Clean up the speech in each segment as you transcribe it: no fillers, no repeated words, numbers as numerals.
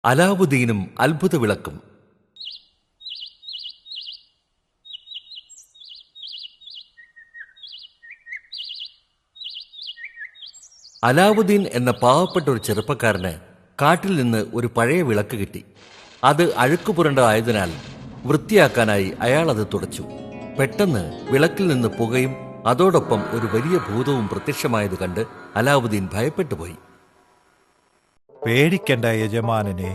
അലാവുദ്ദീനും അത്ഭുത വിളക്കും. അലാവുദ്ദീൻ എന്ന പാവപ്പെട്ട ഒരു ചെറുപ്പക്കാരന് കാട്ടിൽ നിന്ന് ഒരു പഴയ വിളക്ക് കിട്ടി. അത് അഴുക്കുപുരണ്ടതായതിനാൽ വൃത്തിയാക്കാനായി അയാൾ അത് തുടച്ചു. പെട്ടെന്ന് വിളക്കിൽ നിന്ന് പുകയും അതോടൊപ്പം ഒരു വലിയ ഭൂതവും പ്രത്യക്ഷമായത് കണ്ട് അലാവുദ്ദീൻ ഭയപ്പെട്ടുപോയി. പേടിക്കണ്ട യജമാനനെ,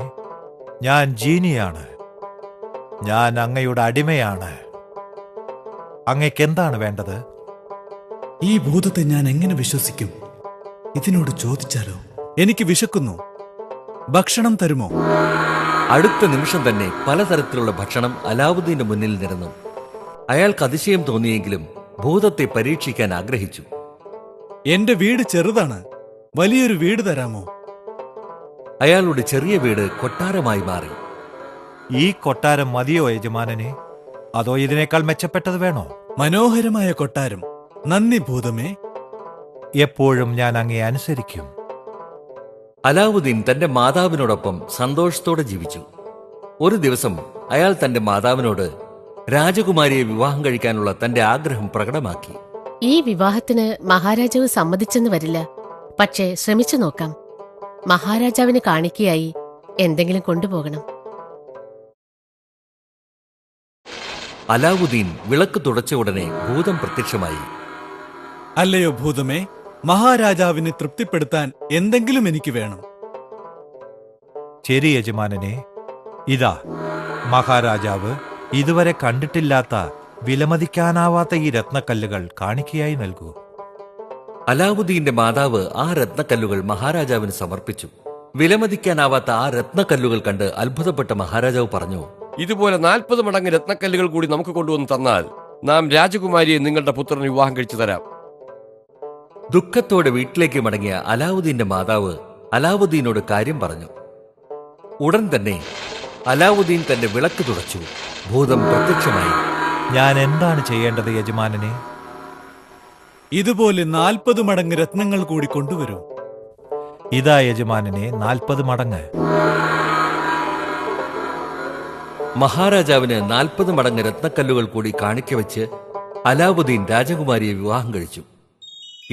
ഞാൻ ജീനിയാണ്. ഞാൻ അങ്ങയുടെ അടിമയാണ്. അങ്ങയ്ക്ക് എന്താണ് വേണ്ടത്? ഈ ഭൂതത്തെ ഞാൻ എങ്ങനെ വിശ്വസിക്കും? ഇതിനോട് ചോദിച്ചാലോ? എനിക്ക് വിശക്കുന്നു, ഭക്ഷണം തരുമോ? അടുത്ത നിമിഷം തന്നെ പലതരത്തിലുള്ള ഭക്ഷണം അലാവുദ്ദീന്റെ മുന്നിൽ നിരന്നു. അയാൾക്ക് അതിശയം തോന്നിയെങ്കിലും ഭൂതത്തെ പരീക്ഷിക്കാൻ ആഗ്രഹിച്ചു. എന്റെ വീട് ചെറുതാണ്, വലിയൊരു വീട് തരാമോ? അയാളുടെ ചെറിയ വീട് കൊട്ടാരമായി മാറി. ഈ കൊട്ടാരം മതിയോ യജമാനനെ, അതോ ഇതിനേക്കാൾ മെച്ചപ്പെട്ടത് വേണോ? മനോഹരമായ കൊട്ടാരം. നന്ദി ഭൂതമേ. എപ്പോഴും ഞാൻ അങ്ങയെ അനുസരിക്കും. അലാവുദ്ദീൻ തന്റെ മാതാവിനോടൊപ്പം സന്തോഷത്തോടെ ജീവിച്ചു. ഒരു ദിവസം അയാൾ തന്റെ മാതാവിനോട് രാജകുമാരിയെ വിവാഹം കഴിക്കാനുള്ള തന്റെ ആഗ്രഹം പ്രകടമാക്കി. ഈ വിവാഹത്തിന് മഹാരാജാവ് സമ്മതിച്ചെന്ന് വരില്ല, പക്ഷേ ശ്രമിച്ചു നോക്കാം. മഹാരാജാവിന് കാണിക്കയായി എന്തെങ്കിലും കൊണ്ടുപോകണം. അലാവുദ്ദീൻ വിളക്ക് തുടച്ച ഉടനെ ഭൂതം പ്രത്യക്ഷമായി. അല്ലയോ ഭൂതമേ, മഹാരാജാവിനെ തൃപ്തിപ്പെടുത്താൻ എന്തെങ്കിലും എനിക്ക് വേണം. ശരി യജമാനനെ, ഇതാ മഹാരാജാവ് ഇതുവരെ കണ്ടിട്ടില്ലാത്ത വിലമതിക്കാനാവാത്ത ഈ രത്നക്കല്ലുകൾ കാണിക്കയായി നൽകൂ. അലാവുദ്ദീന്റെ മാതാവ് ആ രത്നക്കല്ലുകൾ മഹാരാജാവിന് സമർപ്പിച്ചു. വിലമതിക്കാനാവാത്ത ആ രത്നക്കല്ലുകൾ കണ്ട് അത്ഭുതപ്പെട്ട മഹാരാജാവ് പറഞ്ഞു, ഇതുപോലെ 40 മടങ്ങ് രത്നക്കല്ലുകൾ കൂടി നമുക്ക് കൊണ്ടുവന്ന് തന്നാൽ നാം രാജകുമാരിയെ നിങ്ങളുടെ പുത്രന് വിവാഹം കഴിച്ചു തരാം. ദുഃഖത്തോടെ വീട്ടിലേക്ക് മടങ്ങിയ അലാവുദ്ദീന്റെ മാതാവ് അലാവുദ്ദീനോട് കാര്യം പറഞ്ഞു. ഉടൻ തന്നെ അലാവുദ്ദീൻ തന്റെ വിളക്ക് തുടച്ചു. ഭൂതം പ്രത്യക്ഷമായി. ഞാൻ എന്താണ് ചെയ്യേണ്ടത് യജമാനനെ? ഇതുപോലെ 40 മടങ്ങ് രത്നങ്ങൾ കൂടി കൊണ്ടുവരൂ. ഇതാ യജമാനനെ 40 മടങ്ങ്. മഹാരാജാവിന് 40 മടങ്ങ് രത്നക്കല്ലുകൾ കൂടി കാണിക്ക വെച്ച് അലാവുദ്ദീൻ രാജകുമാരിയെ വിവാഹം കഴിച്ചു.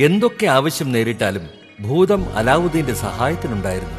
എന്തൊക്കെ ആവശ്യം നേരിട്ടാലും ഭൂതം അലാവുദ്ദീന്റെ സഹായത്തിനുണ്ടായിരുന്നു.